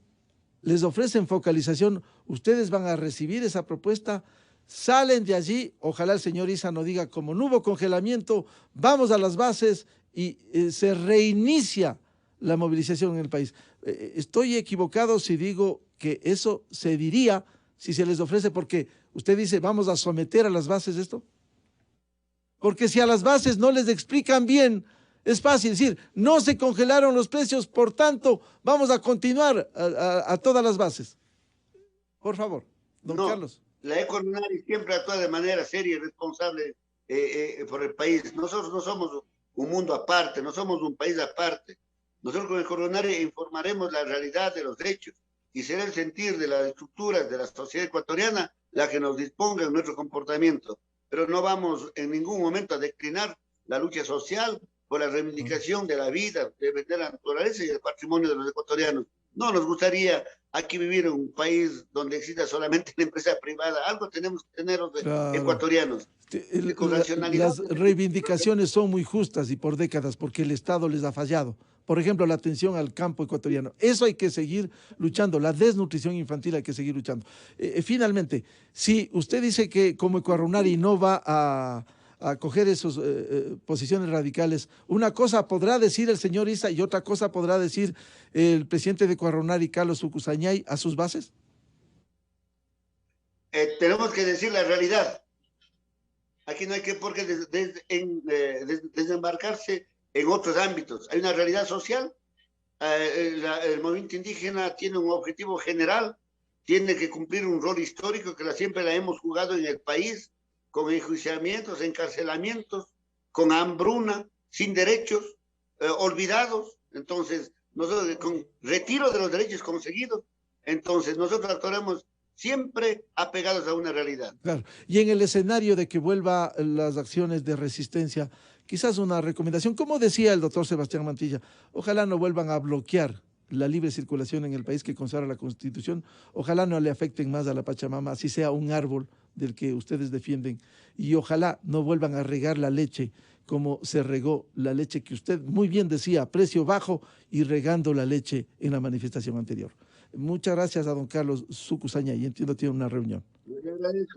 les ofrecen focalización, ustedes van a recibir esa propuesta, salen de allí, ojalá el señor Issa no diga, como no hubo congelamiento, vamos a las bases y se reinicia la movilización en el país. ¿Estoy equivocado si digo que eso se diría si se les ofrece? Porque usted dice, vamos a someter a las bases esto. Porque si a las bases no les explican bien, es fácil decir, no se congelaron los precios, por tanto, vamos a continuar a todas las bases. Por favor, don Carlos. La Econari siempre actúa de manera seria y responsable por el país. Nosotros no somos un mundo aparte, no somos un país aparte. Nosotros con el Econari informaremos la realidad de los hechos y será el sentir de las estructuras de la sociedad ecuatoriana la que nos disponga en nuestro comportamiento. Pero no vamos en ningún momento a declinar la lucha social por la reivindicación de la vida, de la naturaleza y el patrimonio de los ecuatorianos. No nos gustaría aquí vivir en un país donde exista solamente la empresa privada. Algo tenemos que tener los ecuatorianos. Las reivindicaciones son muy justas y por décadas porque el Estado les ha fallado. Por ejemplo, la atención al campo ecuatoriano. Eso hay que seguir luchando. La desnutrición infantil hay que seguir luchando. Finalmente, si usted dice que como Ecuarunari no va a coger esas posiciones radicales, una cosa podrá decir el señor Issa y otra cosa podrá decir el presidente de Cuarunari, Carlos Sucusañay, a sus bases. Tenemos que decir la realidad. Aquí no hay que por qué desembarcarse en otros ámbitos. Hay una realidad social. El movimiento indígena tiene un objetivo general, tiene que cumplir un rol histórico que siempre la hemos jugado en el país, con enjuiciamientos, encarcelamientos, con hambruna, sin derechos, olvidados. Entonces, nosotros con retiro de los derechos conseguidos, entonces nosotros actuaremos siempre apegados a una realidad. Claro. Y en el escenario de que vuelvan las acciones de resistencia, quizás una recomendación, como decía el doctor Sebastián Mantilla, ojalá no vuelvan a bloquear la libre circulación en el país que consagra la Constitución, ojalá no le afecten más a la Pachamama, así sea un árbol del que ustedes defienden, y ojalá no vuelvan a regar la leche como se regó la leche que usted muy bien decía, a precio bajo y regando la leche en la manifestación anterior. Muchas gracias a don Carlos Sucusañay, y entiendo tiene una reunión.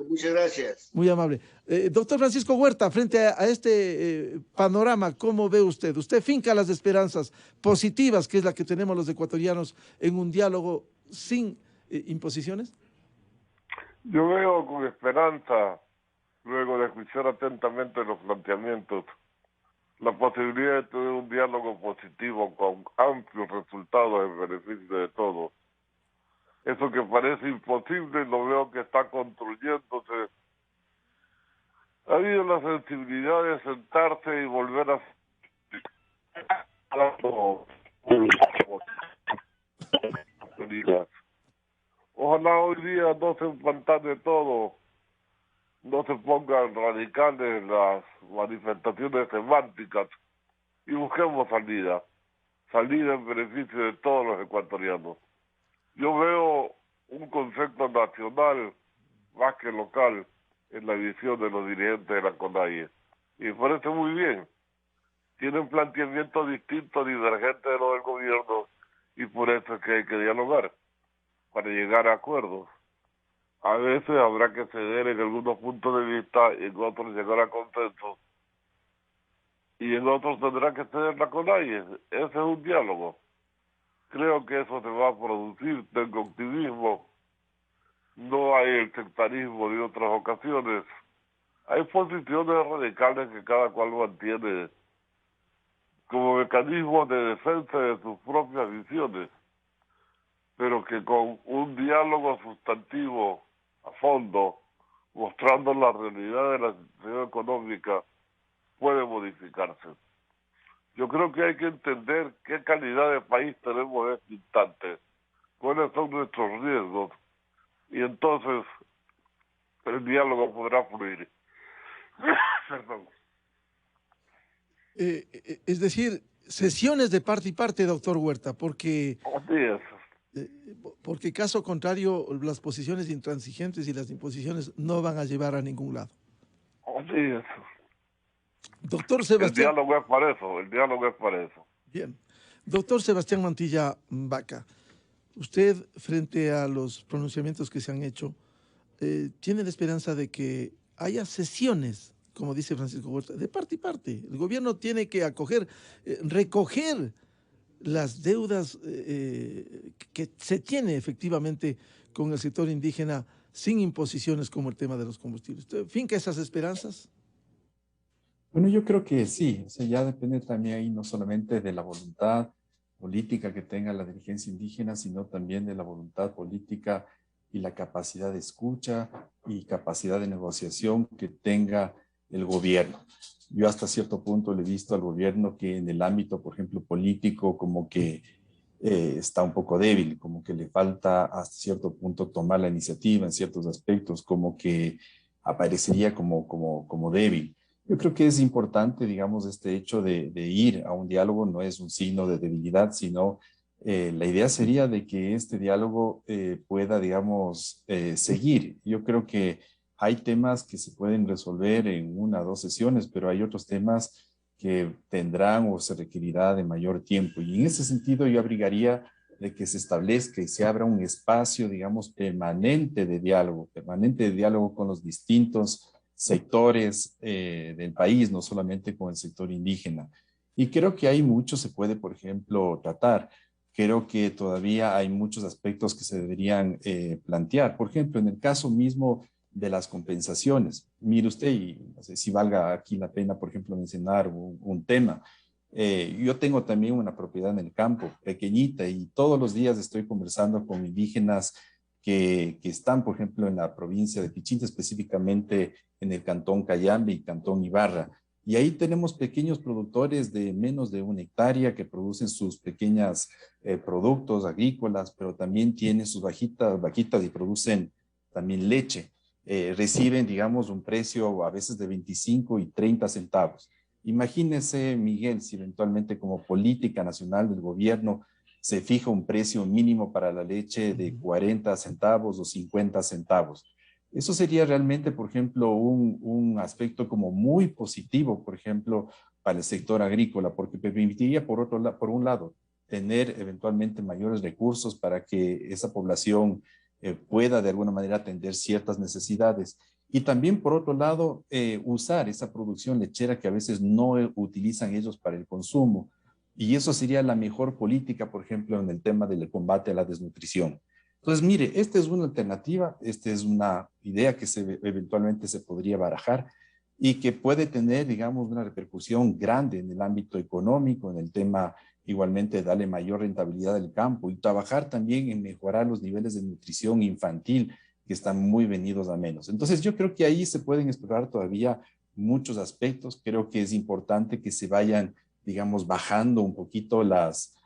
Muchas gracias. Muy amable. Doctor Francisco Huerta, frente a este panorama, ¿cómo ve usted? ¿Usted finca las esperanzas positivas, que es la que tenemos los ecuatorianos, en un diálogo sin imposiciones? Yo veo con esperanza, luego de escuchar atentamente los planteamientos, la posibilidad de tener un diálogo positivo con amplios resultados en beneficio de todos. Eso que parece imposible, lo veo que está construyéndose. Ha habido la sensibilidad de sentarse y volver a... Ojalá hoy día no se empantane todo, no se pongan radicales las manifestaciones semánticas y busquemos salida en beneficio de todos los ecuatorianos. Yo veo un concepto nacional más que local en la visión de los dirigentes de la CONAIE. Y me parece muy bien. Tienen planteamientos distintos, divergentes de los del gobierno, y por eso es que hay que dialogar, para llegar a acuerdos. A veces habrá que ceder en algunos puntos de vista y en otros llegar a consenso y en otros tendrá que ceder la CONAIE. Ese es un diálogo. Creo que eso se va a producir, tengo optimismo. No hay el sectarismo de otras ocasiones. Hay posiciones radicales que cada cual mantiene como mecanismo de defensa de sus propias visiones, pero que con un diálogo sustantivo a fondo, mostrando la realidad de la situación económica, puede modificarse. Yo creo que hay que entender qué calidad de país tenemos en este instante, cuáles son nuestros riesgos, y entonces el diálogo podrá fluir. Perdón. Es decir, sesiones de parte y parte, doctor Huerta, Así es. porque caso contrario, las posiciones intransigentes y las imposiciones no van a llevar a ningún lado. Así es. Doctor Sebastián. El diálogo es para eso, el diálogo es para eso. Bien. Doctor Sebastián Mantilla Vaca, usted, frente a los pronunciamientos que se han hecho, ¿tiene la esperanza de que haya sesiones, como dice Francisco Huerta, de parte y parte? El gobierno tiene que acoger, recoger las deudas que se tiene efectivamente con el sector indígena sin imposiciones como el tema de los combustibles. ¿Usted finca esas esperanzas? Bueno, yo creo que sí, o sea, ya depende también ahí no solamente de la voluntad política que tenga la dirigencia indígena, sino también de la voluntad política y la capacidad de escucha y capacidad de negociación que tenga el gobierno. Yo hasta cierto punto le he visto al gobierno que en el ámbito, por ejemplo, político, como que está un poco débil, como que le falta hasta cierto punto tomar la iniciativa en ciertos aspectos, como que aparecería como débil. Yo creo que es importante, digamos, este hecho de ir a un diálogo no es un signo de debilidad, sino la idea sería de que este diálogo pueda, digamos, seguir. Yo creo que hay temas que se pueden resolver en una o dos sesiones, pero hay otros temas que tendrán o se requerirá de mayor tiempo. Y en ese sentido yo abrigaría de que se establezca y se abra un espacio, digamos, permanente de diálogo con los distintos sectores del país, no solamente con el sector indígena. Y creo que hay mucho se puede, por ejemplo, tratar. Creo que todavía hay muchos aspectos que se deberían plantear. Por ejemplo, en el caso mismo de las compensaciones. Mire usted, y no sé si valga aquí la pena, por ejemplo, mencionar un tema. Yo tengo también una propiedad en el campo, pequeñita, y todos los días estoy conversando con indígenas que están, por ejemplo, en la provincia de Pichincha, específicamente en el cantón Cayambe y cantón Ibarra. Y ahí tenemos pequeños productores de menos de 1 hectárea que producen sus pequeños productos agrícolas, pero también tienen sus vaquitas y producen también leche. Reciben, digamos, un precio a veces de 25 y 30 centavos. Imagínese, Miguel, si eventualmente como política nacional del gobierno se fija un precio mínimo para la leche de 40 centavos o 50 centavos. Eso sería realmente, por ejemplo, un aspecto como muy positivo, por ejemplo, para el sector agrícola, porque permitiría, por un lado, tener eventualmente mayores recursos para que esa población pueda de alguna manera atender ciertas necesidades. Y también, por otro lado, usar esa producción lechera que a veces no utilizan ellos para el consumo. Y eso sería la mejor política, por ejemplo, en el tema del combate a la desnutrición. Entonces, mire, esta es una alternativa, esta es una idea que eventualmente se podría barajar y que puede tener, digamos, una repercusión grande en el ámbito económico, en el tema igualmente darle mayor rentabilidad al campo y trabajar también en mejorar los niveles de nutrición infantil que están muy venidos a menos. Entonces, yo creo que ahí se pueden explorar todavía muchos aspectos. Creo que es importante que se vayan, digamos, bajando un poquito los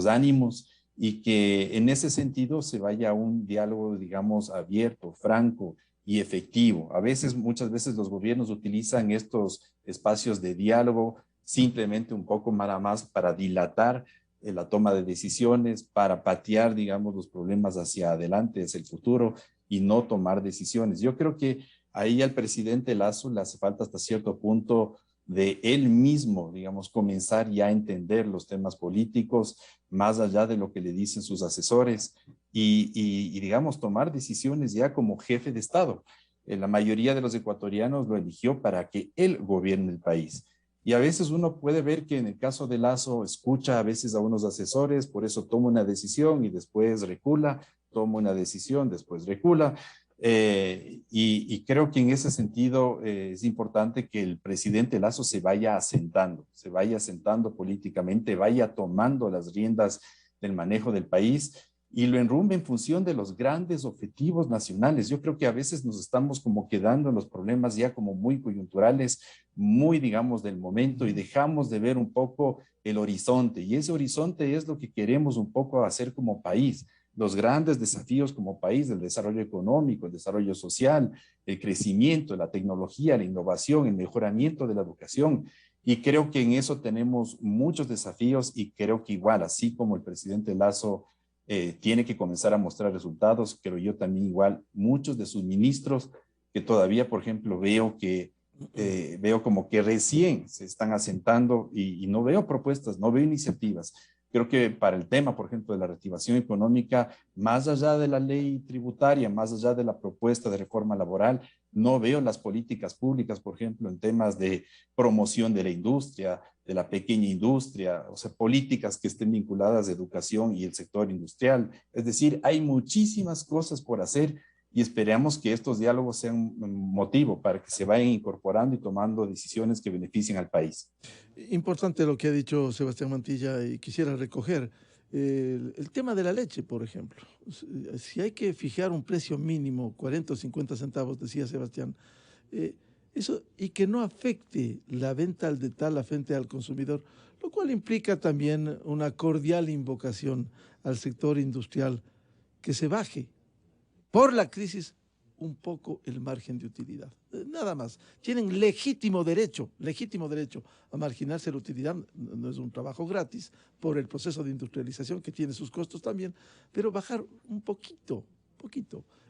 ánimos y que en ese sentido se vaya a un diálogo, digamos, abierto, franco y efectivo. Muchas veces los gobiernos utilizan estos espacios de diálogo simplemente un poco más para dilatar la toma de decisiones, para patear, digamos, los problemas hacia adelante, hacia el futuro y no tomar decisiones. Yo creo que ahí al presidente Lasso le hace falta hasta cierto punto de él mismo, digamos, comenzar ya a entender los temas políticos más allá de lo que le dicen sus asesores y digamos, tomar decisiones ya como jefe de Estado. la mayoría de los ecuatorianos lo eligió para que él gobierne el país. Y a veces uno puede ver que en el caso de Lasso escucha a veces a unos asesores, por eso toma una decisión y después recula, toma una decisión, después recula. Y creo que en ese sentido es importante que el presidente Lasso se vaya asentando políticamente, vaya tomando las riendas del manejo del país y lo enrumbe en función de los grandes objetivos nacionales. Yo creo que a veces nos estamos como quedando en los problemas ya como muy coyunturales, muy, digamos, del momento y dejamos de ver un poco el horizonte. Y ese horizonte es lo que queremos un poco hacer como país. Los grandes desafíos como país, el desarrollo económico, el desarrollo social, el crecimiento, la tecnología, la innovación, el mejoramiento de la educación. Y creo que en eso tenemos muchos desafíos y creo que igual, así como el presidente Lasso tiene que comenzar a mostrar resultados, creo yo también igual muchos de sus ministros que todavía, por ejemplo, veo como que recién se están asentando y no veo propuestas, no veo iniciativas. Creo que para el tema, por ejemplo, de la reactivación económica, más allá de la ley tributaria, más allá de la propuesta de reforma laboral, no veo las políticas públicas, por ejemplo, en temas de promoción de la industria, de la pequeña industria, o sea, políticas que estén vinculadas a educación y el sector industrial. Es decir, hay muchísimas cosas por hacer y esperamos que estos diálogos sean un motivo para que se vayan incorporando y tomando decisiones que beneficien al país. Importante lo que ha dicho Sebastián Mantilla y quisiera recoger el tema de la leche, por ejemplo. Si hay que fijar un precio mínimo, 40 o 50 centavos, decía Sebastián, eso, y que no afecte la venta al detal frente al consumidor, lo cual implica también una cordial invocación al sector industrial que se baje por la crisis un poco el margen de utilidad. Nada más. Tienen legítimo derecho a marginarse la utilidad. No es un trabajo gratis por el proceso de industrialización que tiene sus costos también, pero bajar un poquito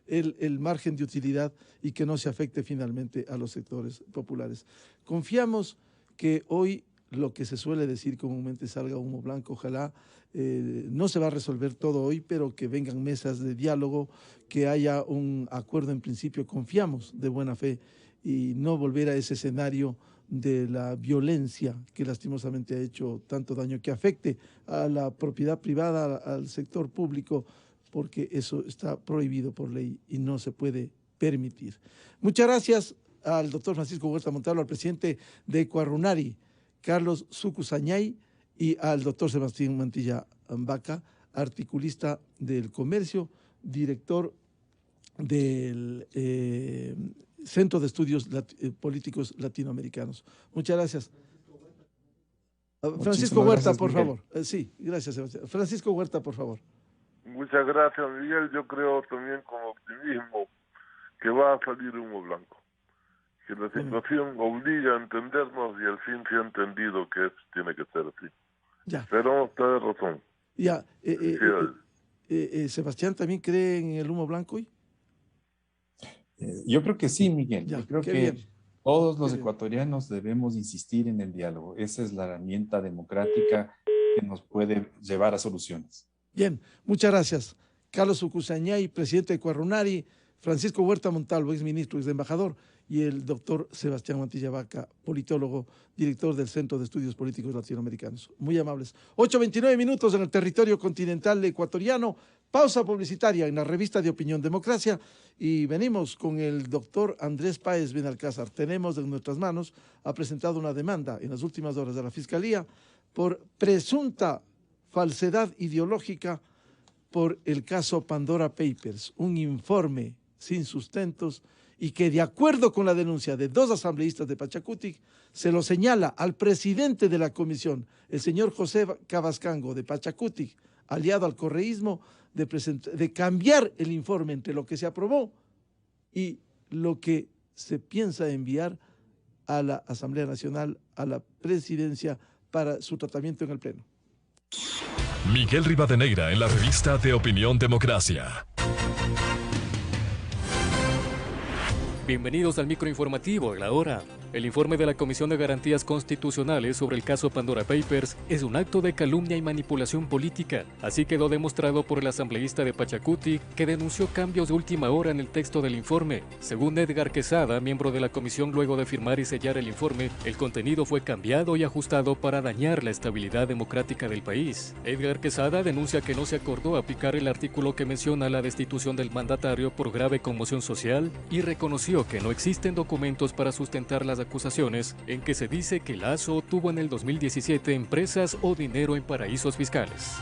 el margen de utilidad y que no se afecte finalmente a los sectores populares. Confiamos que hoy lo que se suele decir comúnmente salga humo blanco, ojalá. No se va a resolver todo hoy, pero que vengan mesas de diálogo, que haya un acuerdo en principio, confiamos de buena fe, y no volver a ese escenario de la violencia que lastimosamente ha hecho tanto daño, que afecte a la propiedad privada, al sector público, porque eso está prohibido por ley y no se puede permitir. Muchas gracias al doctor Francisco Huerta Montalvo, al presidente de Ecuarunari, Carlos Sucusañay, y al doctor Sebastián Mantilla Vaca, articulista del comercio, director del Centro de Estudios Políticos Latinoamericanos. Muchas gracias. Francisco Huerta, por favor. Sí, gracias, Sebastián. Francisco Huerta, por favor. Muchas gracias, Miguel. Yo creo también con optimismo que va a salir humo blanco. Que la situación obliga a entendernos y al fin se ha entendido que esto tiene que ser así. Ya. Pero usted tiene razón. Ya. ¿Sebastián también cree en el humo blanco hoy? Yo creo que sí, Miguel. Ya, yo creo que bien. Todos los ecuatorianos debemos insistir en el diálogo. Esa es la herramienta democrática que nos puede llevar a soluciones. Bien, muchas gracias. Carlos Sucusañay, presidente de Ecuarunari, Francisco Huerta Montalvo, exministro, exembajador, y el doctor Sebastián Mantilla Vaca, politólogo, director del Centro de Estudios Políticos Latinoamericanos. Muy amables. 8:29 minutos en el territorio continental ecuatoriano. Pausa publicitaria en la revista de Opinión Democracia y venimos con el doctor Andrés Páez Benalcázar. Tenemos en nuestras manos, ha presentado una demanda en las últimas horas de la Fiscalía por presunta falsedad ideológica por el caso Pandora Papers, un informe sin sustentos y que, de acuerdo con la denuncia de 2 asambleístas de Pachacutic, se lo señala al presidente de la comisión, el señor José Cabascango de Pachacutic, aliado al correísmo, de cambiar el informe entre lo que se aprobó y lo que se piensa enviar a la Asamblea Nacional, a la presidencia, para su tratamiento en el Pleno. Miguel Rivadeneira en la revista de Opinión Democracia. Bienvenidos al microinformativo de la hora. El informe de la Comisión de Garantías Constitucionales sobre el caso Pandora Papers es un acto de calumnia y manipulación política. Así quedó demostrado por el asambleísta de Pachacuti, que denunció cambios de última hora en el texto del informe. Según Edgar Quesada, miembro de la comisión, luego de firmar y sellar el informe, el contenido fue cambiado y ajustado para dañar la estabilidad democrática del país. Edgar Quesada denuncia que no se acordó aplicar el artículo que menciona la destitución del mandatario por grave conmoción social y reconoció que no existen documentos para sustentar las acusaciones en que se dice que Lasso tuvo en el 2017 empresas o dinero en paraísos fiscales.